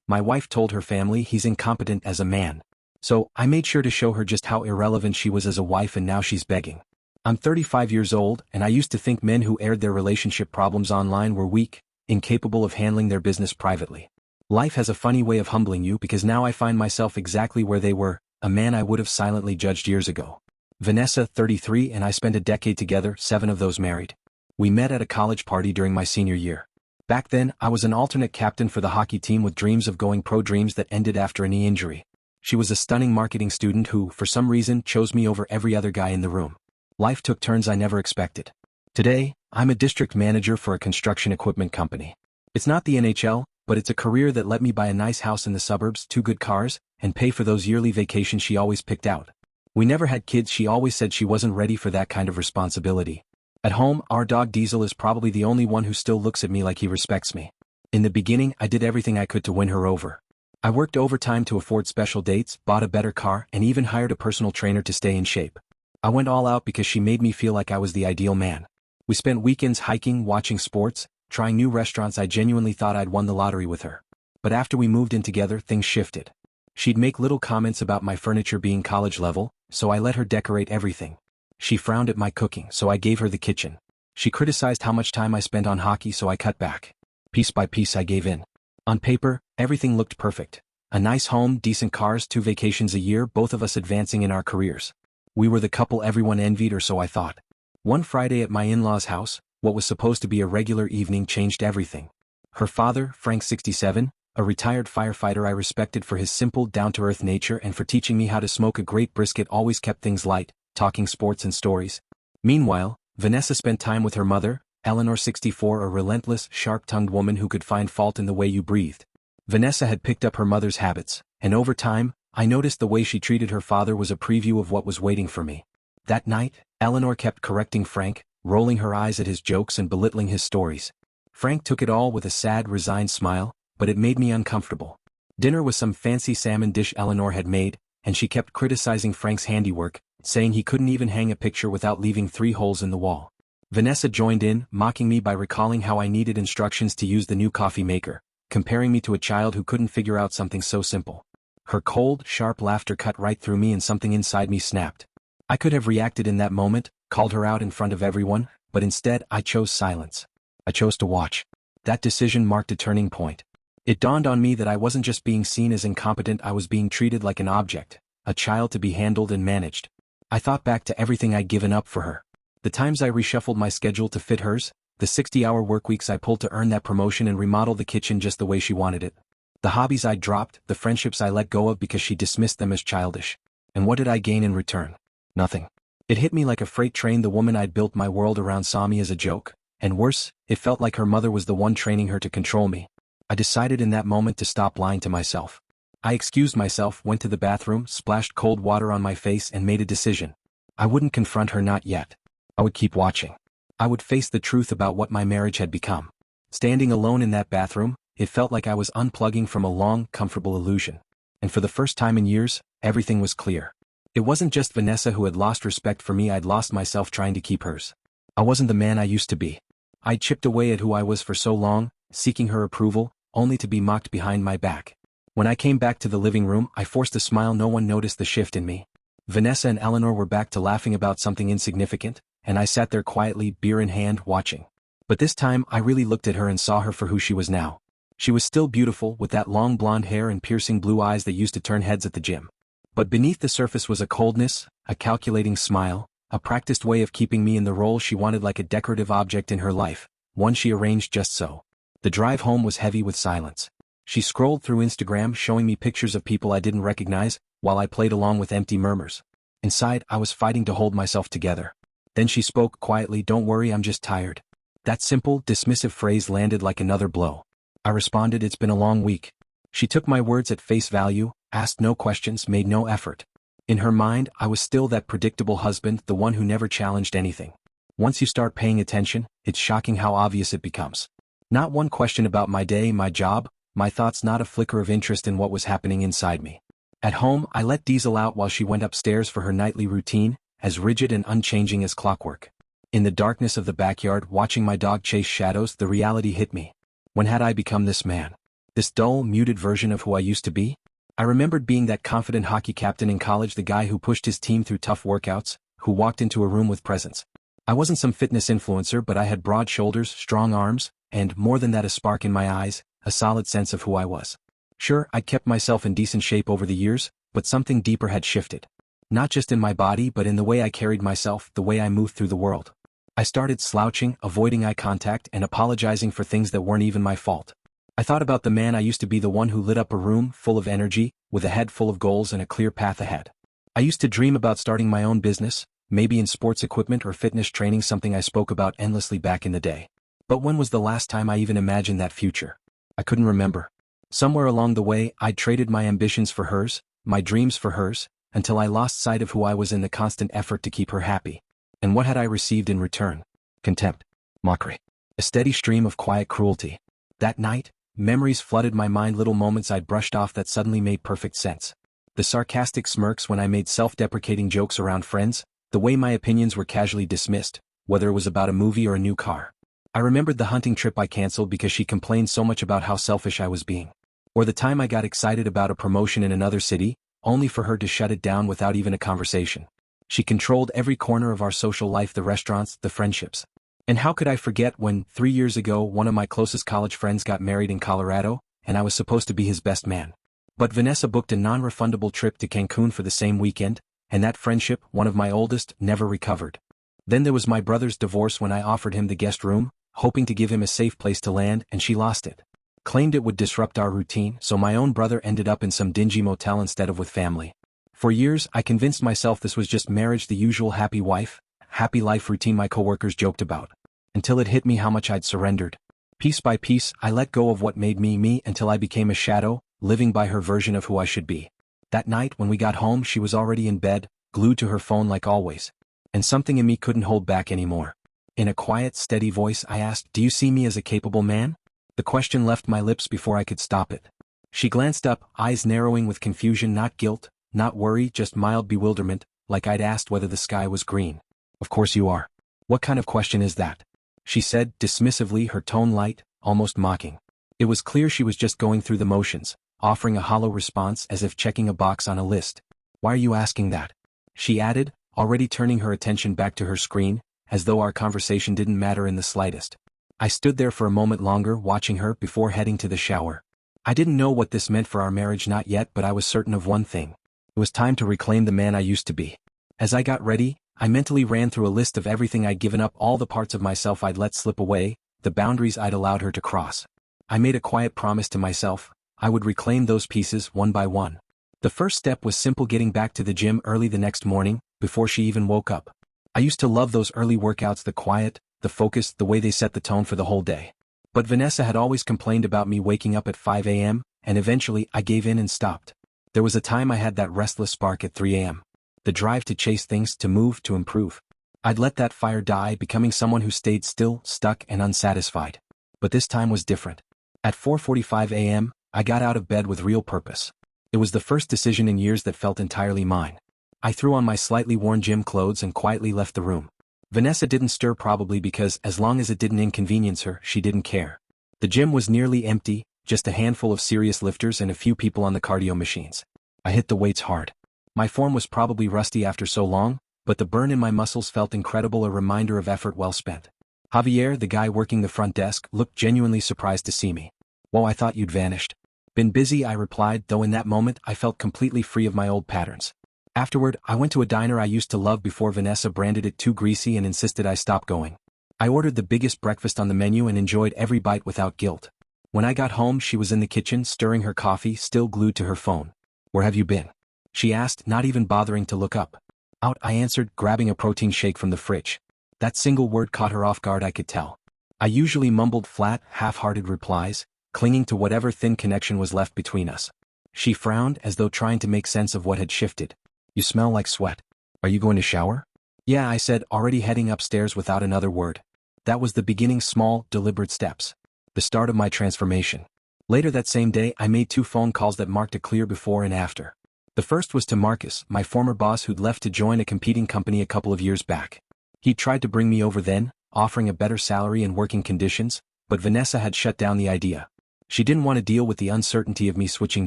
My wife told her family he's incompetent as a man. So, I made sure to show her just how irrelevant she was as a wife, and now she's begging. I'm 35 years old, and I used to think men who aired their relationship problems online were weak, incapable of handling their business privately. Life has a funny way of humbling you, because now I find myself exactly where they were, a man I would have silently judged years ago. Vanessa, 33, and I spent a decade together, 7 of those married. We met at a college party during my senior year. Back then, I was an alternate captain for the hockey team with dreams of going pro, dreams that ended after a knee injury. She was a stunning marketing student who, for some reason, chose me over every other guy in the room. Life took turns I never expected. Today, I'm a district manager for a construction equipment company. It's not the NHL, but it's a career that let me buy a nice house in the suburbs, 2 good cars, and pay for those yearly vacations she always picked out. We never had kids. She always said she wasn't ready for that kind of responsibility. At home, our dog Diesel is probably the only one who still looks at me like he respects me. In the beginning, I did everything I could to win her over. I worked overtime to afford special dates, bought a better car, and even hired a personal trainer to stay in shape. I went all out because she made me feel like I was the ideal man. We spent weekends hiking, watching sports, trying new restaurants. I genuinely thought I'd won the lottery with her. But after we moved in together, things shifted. She'd make little comments about my furniture being college level, so I let her decorate everything. She frowned at my cooking, so I gave her the kitchen. She criticized how much time I spent on hockey, so I cut back. Piece by piece I gave in. On paper, everything looked perfect. A nice home, decent cars, 2 vacations a year, both of us advancing in our careers. We were the couple everyone envied, or so I thought. One Friday at my in-laws' house, what was supposed to be a regular evening changed everything. Her father, Frank, 67, a retired firefighter I respected for his simple, down-to-earth nature and for teaching me how to smoke a great brisket, always kept things light, talking sports and stories. Meanwhile, Vanessa spent time with her mother, Eleanor, 64, a relentless, sharp-tongued woman who could find fault in the way you breathed. Vanessa had picked up her mother's habits, and over time, I noticed the way she treated her father was a preview of what was waiting for me. That night, Eleanor kept correcting Frank, rolling her eyes at his jokes and belittling his stories. Frank took it all with a sad, resigned smile, but it made me uncomfortable. Dinner was some fancy salmon dish Eleanor had made, and she kept criticizing Frank's handiwork, saying he couldn't even hang a picture without leaving 3 holes in the wall. Vanessa joined in, mocking me by recalling how I needed instructions to use the new coffee maker, comparing me to a child who couldn't figure out something so simple. Her cold, sharp laughter cut right through me, and something inside me snapped. I could have reacted in that moment, called her out in front of everyone, but instead I chose silence. I chose to watch. That decision marked a turning point. It dawned on me that I wasn't just being seen as incompetent, I was being treated like an object, a child to be handled and managed. I thought back to everything I'd given up for her. The times I reshuffled my schedule to fit hers, the 60-hour workweeks I pulled to earn that promotion and remodel the kitchen just the way she wanted it. The hobbies I dropped, the friendships I let go of because she dismissed them as childish. And what did I gain in return? Nothing. It hit me like a freight train. The woman I'd built my world around saw me as a joke, and worse, it felt like her mother was the one training her to control me. I decided in that moment to stop lying to myself. I excused myself, went to the bathroom, splashed cold water on my face, and made a decision. I wouldn't confront her, not yet. I would keep watching. I would face the truth about what my marriage had become. Standing alone in that bathroom, it felt like I was unplugging from a long, comfortable illusion. And for the first time in years, everything was clear. It wasn't just Vanessa who had lost respect for me, I'd lost myself trying to keep hers. I wasn't the man I used to be. I'd chipped away at who I was for so long, seeking her approval, only to be mocked behind my back. When I came back to the living room, I forced a smile. No one noticed the shift in me. Vanessa and Eleanor were back to laughing about something insignificant, and I sat there quietly, beer in hand, watching. But this time, I really looked at her and saw her for who she was now. She was still beautiful, with that long blonde hair and piercing blue eyes that used to turn heads at the gym. But beneath the surface was a coldness, a calculating smile, a practiced way of keeping me in the role she wanted, like a decorative object in her life, one she arranged just so. The drive home was heavy with silence. She scrolled through Instagram, showing me pictures of people I didn't recognize, while I played along with empty murmurs. Inside, I was fighting to hold myself together. Then she spoke quietly, "Don't worry, I'm just tired." That simple, dismissive phrase landed like another blow. I responded, "It's been a long week." She took my words at face value, asked no questions, made no effort. In her mind, I was still that predictable husband, the one who never challenged anything. Once you start paying attention, it's shocking how obvious it becomes. Not one question about my day, my job, my thoughts, not a flicker of interest in what was happening inside me. At home, I let Diesel out while she went upstairs for her nightly routine, as rigid and unchanging as clockwork. In the darkness of the backyard, watching my dog chase shadows, the reality hit me. When had I become this man? This dull, muted version of who I used to be? I remembered being that confident hockey captain in college, the guy who pushed his team through tough workouts, who walked into a room with presence. I wasn't some fitness influencer, but I had broad shoulders, strong arms, and, more than that, a spark in my eyes, a solid sense of who I was. Sure, I'd kept myself in decent shape over the years, but something deeper had shifted. Not just in my body but in the way I carried myself, the way I moved through the world. I started slouching, avoiding eye contact, and apologizing for things that weren't even my fault. I thought about the man I used to be, the one who lit up a room full of energy, with a head full of goals and a clear path ahead. I used to dream about starting my own business, maybe in sports equipment or fitness training, something I spoke about endlessly back in the day. But when was the last time I even imagined that future? I couldn't remember. Somewhere along the way, I'd traded my ambitions for hers, my dreams for hers, until I lost sight of who I was in the constant effort to keep her happy. And what had I received in return? Contempt. Mockery. A steady stream of quiet cruelty. That night, memories flooded my mind, little moments I'd brushed off that suddenly made perfect sense. The sarcastic smirks when I made self-deprecating jokes around friends, the way my opinions were casually dismissed, whether it was about a movie or a new car. I remembered the hunting trip I canceled because she complained so much about how selfish I was being. Or the time I got excited about a promotion in another city, only for her to shut it down without even a conversation. She controlled every corner of our social life, the restaurants, the friendships. And how could I forget when, 3 years ago, one of my closest college friends got married in Colorado, and I was supposed to be his best man. But Vanessa booked a non-refundable trip to Cancun for the same weekend, and that friendship, one of my oldest, never recovered. Then there was my brother's divorce when I offered him the guest room, hoping to give him a safe place to land, and she lost it. Claimed it would disrupt our routine, so my own brother ended up in some dingy motel instead of with family. For years, I convinced myself this was just marriage, the usual happy wife, happy life routine my coworkers joked about. Until it hit me how much I'd surrendered. Piece by piece, I let go of what made me me until I became a shadow, living by her version of who I should be. That night when we got home, she was already in bed, glued to her phone like always. And something in me couldn't hold back anymore. In a quiet, steady voice, I asked, "Do you see me as a capable man?" The question left my lips before I could stop it. She glanced up, eyes narrowing with confusion, not guilt, not worry, just mild bewilderment, like I'd asked whether the sky was green. "Of course you are. What kind of question is that?" she said, dismissively, her tone light, almost mocking. It was clear she was just going through the motions, offering a hollow response as if checking a box on a list. "Why are you asking that?" she added, already turning her attention back to her screen, as though our conversation didn't matter in the slightest. I stood there for a moment longer, watching her before heading to the shower. I didn't know what this meant for our marriage, not yet, but I was certain of one thing. It was time to reclaim the man I used to be. As I got ready, I mentally ran through a list of everything I'd given up, all the parts of myself I'd let slip away, the boundaries I'd allowed her to cross. I made a quiet promise to myself, I would reclaim those pieces one by one. The first step was simple: getting back to the gym early the next morning, before she even woke up. I used to love those early workouts, the quiet, the focus, the way they set the tone for the whole day. But Vanessa had always complained about me waking up at 5 a.m., and eventually I gave in and stopped. There was a time I had that restless spark at 3 a.m. The drive to chase things, to move, to improve. I'd let that fire die, becoming someone who stayed still, stuck, and unsatisfied. But this time was different. At 4:45 a.m., I got out of bed with real purpose. It was the first decision in years that felt entirely mine. I threw on my slightly worn gym clothes and quietly left the room. Vanessa didn't stir, probably because, as long as it didn't inconvenience her, she didn't care. The gym was nearly empty, just a handful of serious lifters and a few people on the cardio machines. I hit the weights hard. My form was probably rusty after so long, but the burn in my muscles felt incredible, a reminder of effort well spent. Javier, the guy working the front desk, looked genuinely surprised to see me. "Whoa, I thought you'd vanished." "Been busy," I replied, though in that moment I felt completely free of my old patterns. Afterward, I went to a diner I used to love before Vanessa branded it too greasy and insisted I stop going. I ordered the biggest breakfast on the menu and enjoyed every bite without guilt. When I got home, she was in the kitchen, stirring her coffee, still glued to her phone. "Where have you been?" she asked, not even bothering to look up. "Out," I answered, grabbing a protein shake from the fridge. That single word caught her off guard, I could tell. I usually mumbled flat, half-hearted replies, clinging to whatever thin connection was left between us. She frowned, as though trying to make sense of what had shifted. "You smell like sweat. Are you going to shower?" "Yeah," I said, already heading upstairs without another word. That was the beginning, small, deliberate steps. The start of my transformation. Later that same day, I made 2 phone calls that marked a clear before and after. The first was to Marcus, my former boss who'd left to join a competing company a couple of years back. He'd tried to bring me over then, offering a better salary and working conditions, but Vanessa had shut down the idea. She didn't want to deal with the uncertainty of me switching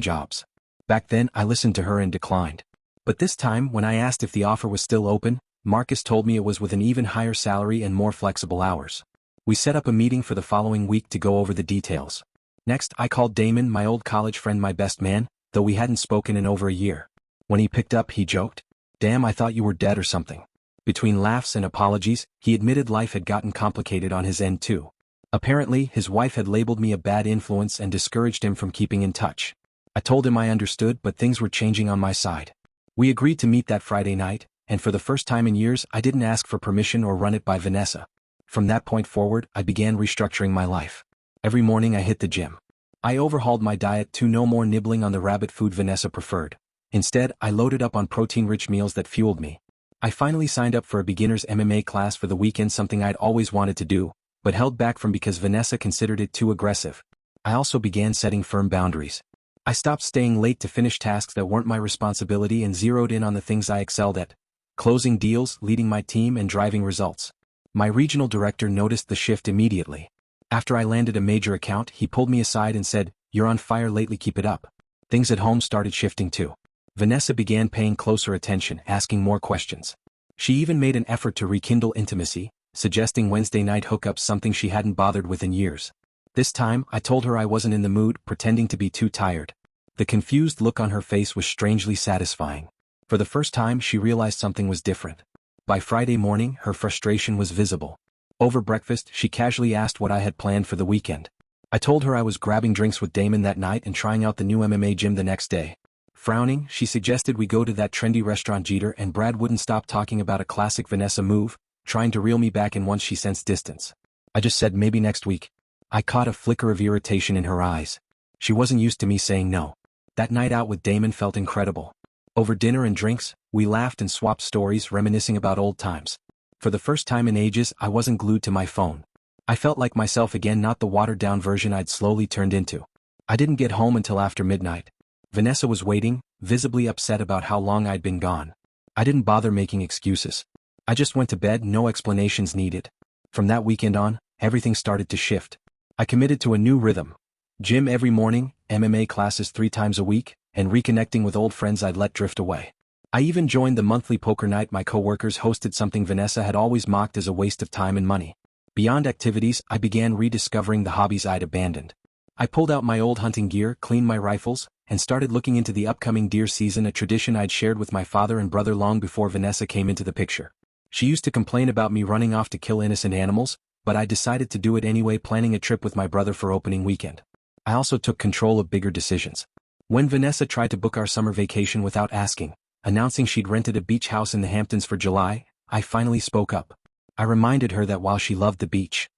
jobs. Back then I listened to her and declined. But this time when I asked if the offer was still open, Marcus told me it was with an even higher salary and more flexible hours. We set up a meeting for the following week to go over the details. Next I called Damon, my old college friend, my best man, though we hadn't spoken in over a year. When he picked up he joked, "Damn, I thought you were dead or something." Between laughs and apologies, he admitted life had gotten complicated on his end too. Apparently, his wife had labeled me a bad influence and discouraged him from keeping in touch. I told him I understood, but things were changing on my side. We agreed to meet that Friday night, and for the first time in years I didn't ask for permission or run it by Vanessa. From that point forward, I began restructuring my life. Every morning I hit the gym. I overhauled my diet to no more nibbling on the rabbit food Vanessa preferred. Instead, I loaded up on protein-rich meals that fueled me. I finally signed up for a beginner's MMA class for the weekend, something I'd always wanted to do, but held back from because Vanessa considered it too aggressive. I also began setting firm boundaries. I stopped staying late to finish tasks that weren't my responsibility and zeroed in on the things I excelled at: closing deals, leading my team, and driving results. My regional director noticed the shift immediately. After I landed a major account, he pulled me aside and said, "You're on fire lately, keep it up." Things at home started shifting too. Vanessa began paying closer attention, asking more questions. She even made an effort to rekindle intimacy, suggesting Wednesday night hookups, something she hadn't bothered with in years. This time, I told her I wasn't in the mood, pretending to be too tired. The confused look on her face was strangely satisfying. For the first time, she realized something was different. By Friday morning, her frustration was visible. Over breakfast, she casually asked what I had planned for the weekend. I told her I was grabbing drinks with Damon that night and trying out the new MMA gym the next day. Frowning, she suggested we go to that trendy restaurant Jeter, and Brad wouldn't stop talking about a classic Vanessa move, trying to reel me back in once she sensed distance. I just said maybe next week. I caught a flicker of irritation in her eyes. She wasn't used to me saying no. That night out with Damon felt incredible. Over dinner and drinks, we laughed and swapped stories, reminiscing about old times. For the first time in ages, I wasn't glued to my phone. I felt like myself again, not the watered-down version I'd slowly turned into. I didn't get home until after midnight. Vanessa was waiting, visibly upset about how long I'd been gone. I didn't bother making excuses. I just went to bed, no explanations needed. From that weekend on, everything started to shift. I committed to a new rhythm. Gym every morning, MMA classes 3 times a week, and reconnecting with old friends I'd let drift away. I even joined the monthly poker night my coworkers hosted, something Vanessa had always mocked as a waste of time and money. Beyond activities, I began rediscovering the hobbies I'd abandoned. I pulled out my old hunting gear, cleaned my rifles, and started looking into the upcoming deer season, a tradition I'd shared with my father and brother long before Vanessa came into the picture. She used to complain about me running off to kill innocent animals, but I decided to do it anyway, planning a trip with my brother for opening weekend. I also took control of bigger decisions. When Vanessa tried to book our summer vacation without asking, announcing she'd rented a beach house in the Hamptons for July, I finally spoke up. I reminded her that while she loved the beach,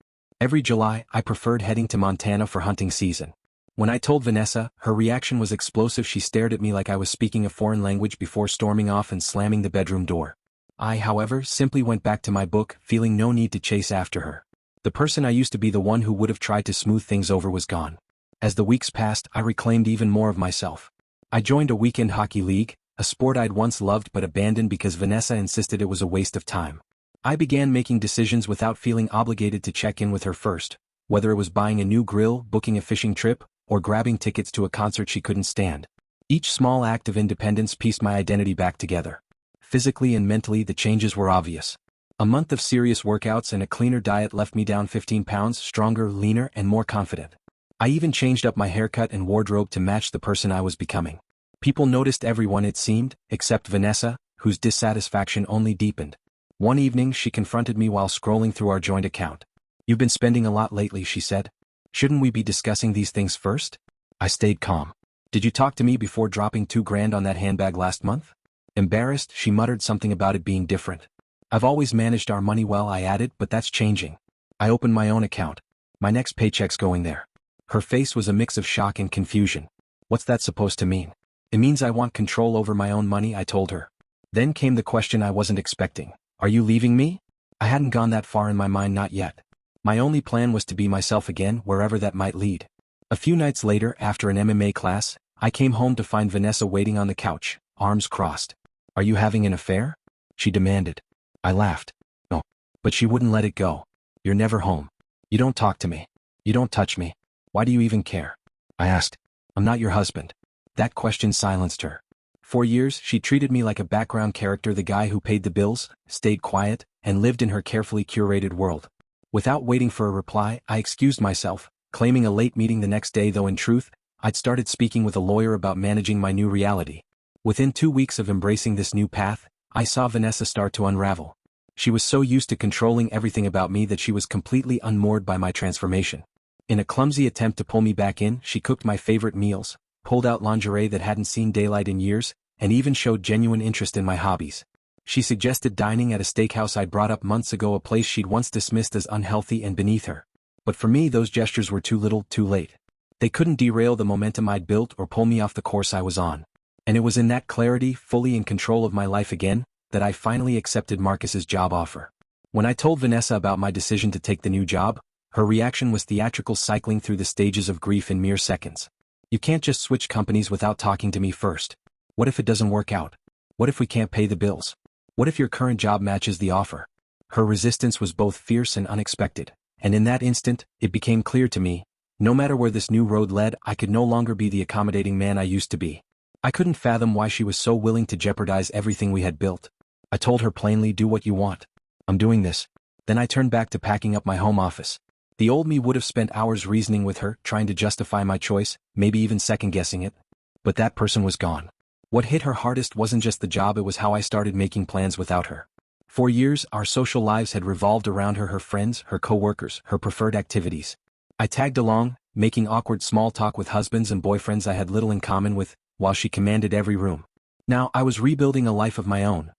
every July I preferred heading to Montana for hunting season. When I told Vanessa, her reaction was explosive. She stared at me like I was speaking a foreign language before storming off and slamming the bedroom door. I, however, simply went back to my book, feeling no need to chase after her. The person I used to be, the one who would have tried to smooth things over, was gone. As the weeks passed, I reclaimed even more of myself. I joined a weekend hockey league, a sport I'd once loved but abandoned because Vanessa insisted it was a waste of time. I began making decisions without feeling obligated to check in with her first, whether it was buying a new grill, booking a fishing trip, or grabbing tickets to a concert she couldn't stand. Each small act of independence pieced my identity back together. Physically and mentally, the changes were obvious. A month of serious workouts and a cleaner diet left me down 15 pounds, stronger, leaner, and more confident. I even changed up my haircut and wardrobe to match the person I was becoming. People noticed, everyone it seemed, except Vanessa, whose dissatisfaction only deepened. One evening she confronted me while scrolling through our joint account. "You've been spending a lot lately," she said. "Shouldn't we be discussing these things first?" I stayed calm. "Did you talk to me before dropping $2,000 on that handbag last month?" Embarrassed, she muttered something about it being different. "I've always managed our money well," I added, "but that's changing. I opened my own account. My next paycheck's going there." Her face was a mix of shock and confusion. "What's that supposed to mean?" "It means I want control over my own money," I told her. Then came the question I wasn't expecting. "Are you leaving me?" I hadn't gone that far in my mind, not yet. My only plan was to be myself again, wherever that might lead. A few nights later, after an MMA class, I came home to find Vanessa waiting on the couch, arms crossed. "Are you having an affair?" she demanded. I laughed. "No." But she wouldn't let it go. "You're never home. You don't talk to me. You don't touch me. Why do you even care?" I asked. I'm not your husband. That question silenced her. For years, she treated me like a background character, the guy who paid the bills, stayed quiet, and lived in her carefully curated world. Without waiting for a reply, I excused myself, claiming a late meeting the next day, though in truth, I'd started speaking with a lawyer about managing my new reality. Within 2 weeks of embracing this new path, I saw Vanessa start to unravel. She was so used to controlling everything about me that she was completely unmoored by my transformation. In a clumsy attempt to pull me back in, she cooked my favorite meals, pulled out lingerie that hadn't seen daylight in years, and even showed genuine interest in my hobbies. She suggested dining at a steakhouse I'd brought up months ago, a place she'd once dismissed as unhealthy and beneath her. But for me, those gestures were too little, too late. They couldn't derail the momentum I'd built or pull me off the course I was on. And it was in that clarity, fully in control of my life again, that I finally accepted Marcus's job offer. When I told Vanessa about my decision to take the new job, her reaction was theatrical, cycling through the stages of grief in mere seconds. You can't just switch companies without talking to me first. What if it doesn't work out? What if we can't pay the bills? What if your current job matches the offer? Her resistance was both fierce and unexpected, and in that instant, it became clear to me, no matter where this new road led, I could no longer be the accommodating man I used to be. I couldn't fathom why she was so willing to jeopardize everything we had built. I told her plainly, do what you want. I'm doing this. Then I turned back to packing up my home office. The old me would have spent hours reasoning with her, trying to justify my choice, maybe even second-guessing it. But that person was gone. What hit her hardest wasn't just the job, it was how I started making plans without her. For years, our social lives had revolved around her friends, her co-workers, her preferred activities. I tagged along, making awkward small talk with husbands and boyfriends I had little in common with, while she commanded every room. Now, I was rebuilding a life of my own.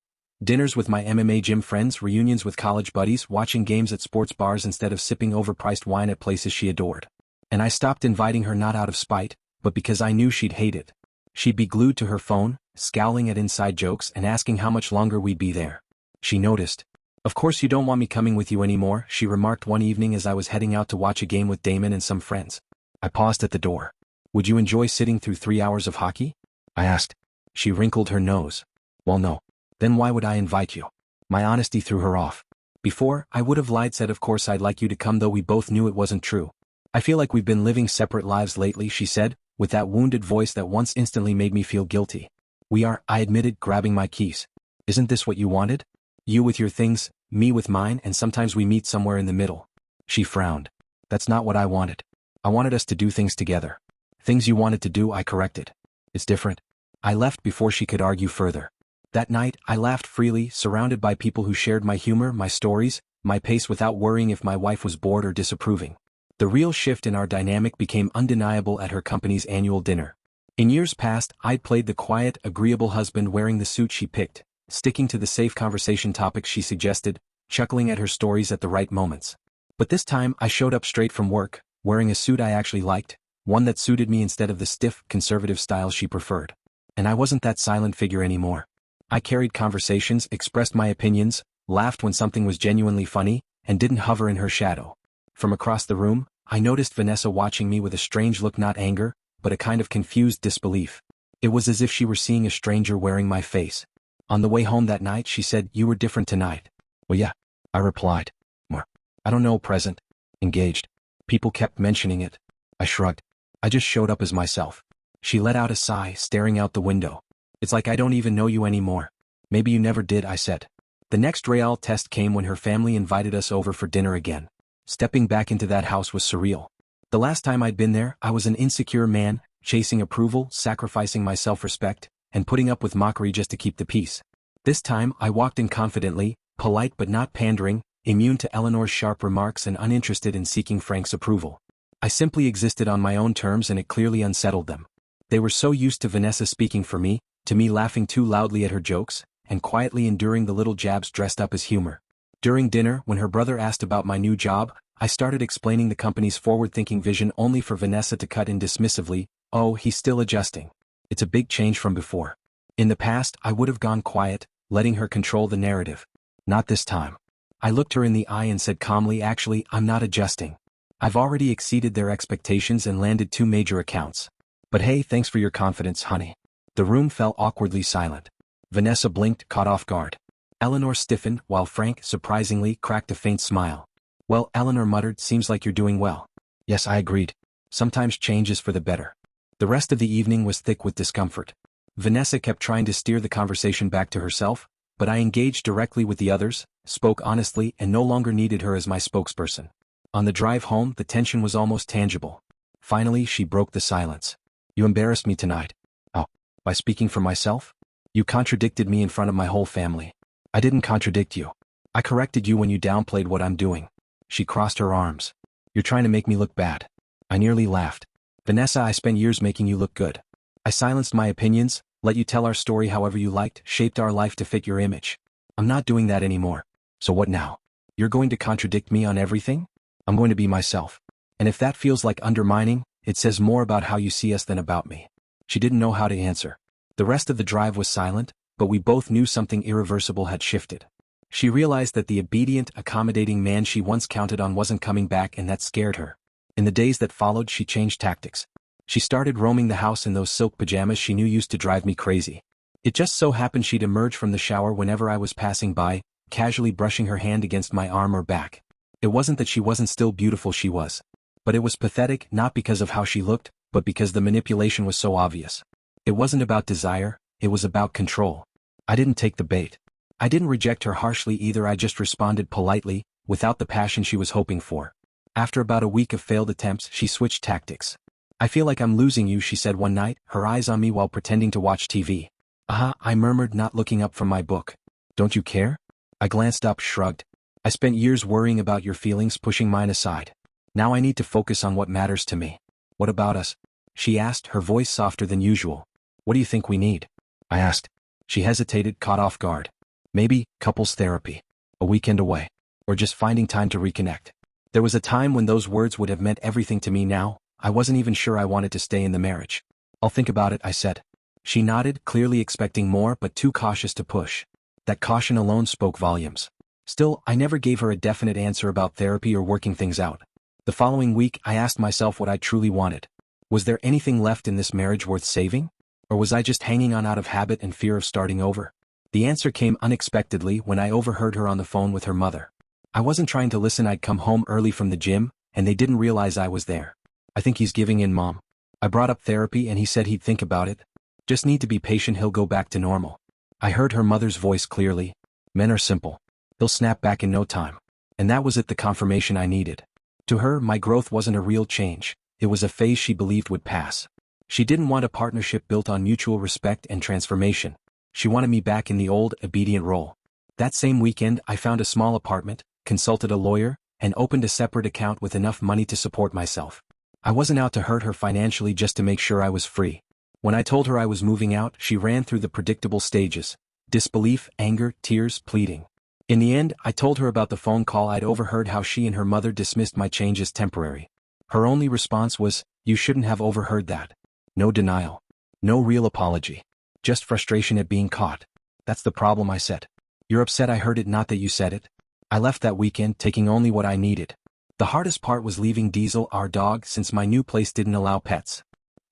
Dinners with my MMA gym friends, reunions with college buddies, watching games at sports bars instead of sipping overpriced wine at places she adored. And I stopped inviting her not out of spite, but because I knew she'd hate it. She'd be glued to her phone, scowling at inside jokes and asking how much longer we'd be there. She noticed. Of course you don't want me coming with you anymore, she remarked one evening as I was heading out to watch a game with Damon and some friends. I paused at the door. Would you enjoy sitting through 3 hours of hockey? I asked. She wrinkled her nose. Well, no. Then why would I invite you? My honesty threw her off. Before, I would have lied, said of course I'd like you to come, though we both knew it wasn't true. I feel like we've been living separate lives lately, she said, with that wounded voice that once instantly made me feel guilty. We are, I admitted, grabbing my keys. Isn't this what you wanted? You with your things, me with mine, and sometimes we meet somewhere in the middle. She frowned. That's not what I wanted. I wanted us to do things together. Things you wanted to do, I corrected. It's different. I left before she could argue further. That night, I laughed freely, surrounded by people who shared my humor, my stories, my pace, without worrying if my wife was bored or disapproving. The real shift in our dynamic became undeniable at her company's annual dinner. In years past, I'd played the quiet, agreeable husband, wearing the suit she picked, sticking to the safe conversation topics she suggested, chuckling at her stories at the right moments. But this time, I showed up straight from work, wearing a suit I actually liked, one that suited me instead of the stiff, conservative style she preferred. And I wasn't that silent figure anymore. I carried conversations, expressed my opinions, laughed when something was genuinely funny, and didn't hover in her shadow. From across the room, I noticed Vanessa watching me with a strange look, not anger, but a kind of confused disbelief. It was as if she were seeing a stranger wearing my face. On the way home that night, she said, "You were different tonight." Well, yeah, I replied. More. I don't know, present. Engaged. People kept mentioning it. I shrugged. I just showed up as myself. She let out a sigh, staring out the window. It's like I don't even know you anymore. Maybe you never did, I said. The next real test came when her family invited us over for dinner again. Stepping back into that house was surreal. The last time I'd been there, I was an insecure man, chasing approval, sacrificing my self-respect, and putting up with mockery just to keep the peace. This time, I walked in confidently, polite but not pandering, immune to Eleanor's sharp remarks and uninterested in seeking Frank's approval. I simply existed on my own terms, and it clearly unsettled them. They were so used to Vanessa speaking for me, to me laughing too loudly at her jokes, and quietly enduring the little jabs dressed up as humor. During dinner, when her brother asked about my new job, I started explaining the company's forward-thinking vision, only for Vanessa to cut in dismissively, "Oh, he's still adjusting. It's a big change from before." In the past, I would have gone quiet, letting her control the narrative. Not this time. I looked her in the eye and said calmly, "Actually, I'm not adjusting. I've already exceeded their expectations and landed 2 major accounts. But hey, thanks for your confidence, honey." The room fell awkwardly silent. Vanessa blinked, caught off guard. Eleanor stiffened, while Frank, surprisingly, cracked a faint smile. "Well," Eleanor muttered, "seems like you're doing well." "Yes," I agreed. sometimes change is for the better. The rest of the evening was thick with discomfort. Vanessa kept trying to steer the conversation back to herself, but I engaged directly with the others, spoke honestly, and no longer needed her as my spokesperson. On the drive home, the tension was almost tangible. Finally, she broke the silence. "You embarrassed me tonight." "Oh, by speaking for myself? You contradicted me in front of my whole family." "I didn't contradict you. I corrected you when you downplayed what I'm doing." She crossed her arms. "You're trying to make me look bad." I nearly laughed. "Vanessa, I spent years making you look good. I silenced my opinions, let you tell our story however you liked, shaped our life to fit your image. I'm not doing that anymore. So what now? You're going to contradict me on everything?" "I'm going to be myself. And if that feels like undermining, it says more about how you see us than about me." She didn't know how to answer. The rest of the drive was silent, but we both knew something irreversible had shifted. She realized that the obedient, accommodating man she once counted on wasn't coming back, and that scared her. In the days that followed, she changed tactics. She started roaming the house in those silk pajamas she knew used to drive me crazy. It just so happened she'd emerge from the shower whenever I was passing by, casually brushing her hand against my arm or back. It wasn't that she wasn't still beautiful, she was. But it was pathetic, not because of how she looked, but because the manipulation was so obvious. It wasn't about desire, it was about control. I didn't take the bait. I didn't reject her harshly either, I just responded politely, without the passion she was hoping for. After about a week of failed attempts, she switched tactics. "I feel like I'm losing you," she said one night, her eyes on me while pretending to watch TV. I murmured, not looking up from my book. "Don't you care?" I glanced up, shrugged. "I spent years worrying about your feelings, pushing mine aside. Now I need to focus on what matters to me." "What about us?" she asked, her voice softer than usual. "What do you think we need?" I asked. She hesitated, caught off guard. "Maybe couples therapy. A weekend away. Or just finding time to reconnect." There was a time when those words would have meant everything to me. Now, I wasn't even sure I wanted to stay in the marriage. "I'll think about it," I said. She nodded, clearly expecting more but too cautious to push. That caution alone spoke volumes. Still, I never gave her a definite answer about therapy or working things out. The following week, I asked myself what I truly wanted. Was there anything left in this marriage worth saving? Or was I just hanging on out of habit and fear of starting over? The answer came unexpectedly when I overheard her on the phone with her mother. I wasn't trying to listen, I'd come home early from the gym, and they didn't realize I was there. "I think he's giving in, Mom. I brought up therapy and he said he'd think about it. Just need to be patient, he'll go back to normal." I heard her mother's voice clearly. "Men are simple. He'll snap back in no time." And that was it, the confirmation I needed. To her, my growth wasn't a real change, it was a phase she believed would pass. She didn't want a partnership built on mutual respect and transformation. She wanted me back in the old, obedient role. That same weekend, I found a small apartment, consulted a lawyer, and opened a separate account with enough money to support myself. I wasn't out to hurt her financially, just to make sure I was free. When I told her I was moving out, she ran through the predictable stages: disbelief, anger, tears, pleading. In the end, I told her about the phone call I'd overheard, how she and her mother dismissed my change as temporary. Her only response was, "You shouldn't have overheard that." No denial. No real apology. Just frustration at being caught. "That's the problem," I said. "You're upset I heard it, not that you said it." I left that weekend, taking only what I needed. The hardest part was leaving Diesel, our dog, since my new place didn't allow pets.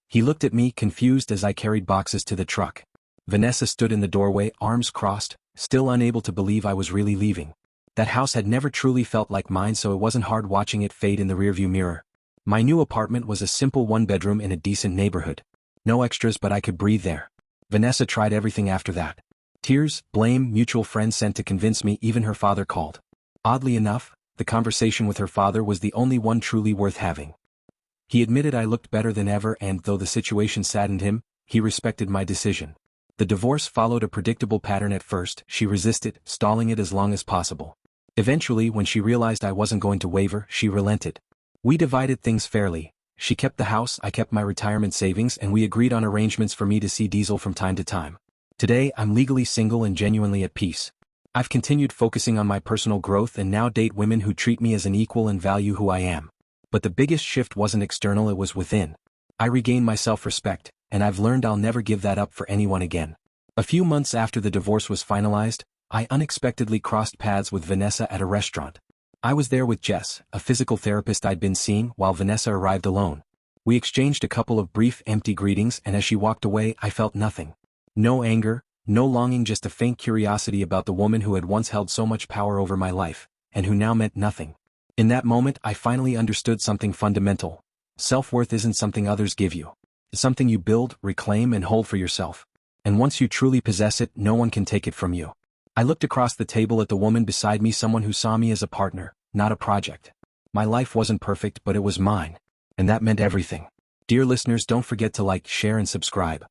He looked at me, confused, as I carried boxes to the truck. Vanessa stood in the doorway, arms crossed, still unable to believe I was really leaving. That house had never truly felt like mine, so it wasn't hard watching it fade in the rearview mirror. My new apartment was a simple one-bedroom in a decent neighborhood. No extras, but I could breathe there. Vanessa tried everything after that. Tears, blame, mutual friends sent to convince me, even her father called. Oddly enough, the conversation with her father was the only one truly worth having. He admitted I looked better than ever, and though the situation saddened him, he respected my decision. The divorce followed a predictable pattern. At first, she resisted, stalling it as long as possible. Eventually, when she realized I wasn't going to waver, she relented. We divided things fairly. She kept the house, I kept my retirement savings, and we agreed on arrangements for me to see Diesel from time to time. Today, I'm legally single and genuinely at peace. I've continued focusing on my personal growth and now date women who treat me as an equal and value who I am. But the biggest shift wasn't external, it was within. I regained my self-respect, and I've learned I'll never give that up for anyone again. A few months after the divorce was finalized, I unexpectedly crossed paths with Vanessa at a restaurant. I was there with Jess, a physical therapist I'd been seeing, while Vanessa arrived alone. We exchanged a couple of brief, empty greetings, and as she walked away, I felt nothing. No anger, no longing, just a faint curiosity about the woman who had once held so much power over my life, and who now meant nothing. In that moment, I finally understood something fundamental. Self-worth isn't something others give you. It's something you build, reclaim and hold for yourself. And once you truly possess it, no one can take it from you. I looked across the table at the woman beside me, someone who saw me as a partner, not a project. My life wasn't perfect, but it was mine. And that meant everything. Dear listeners, don't forget to like, share and subscribe.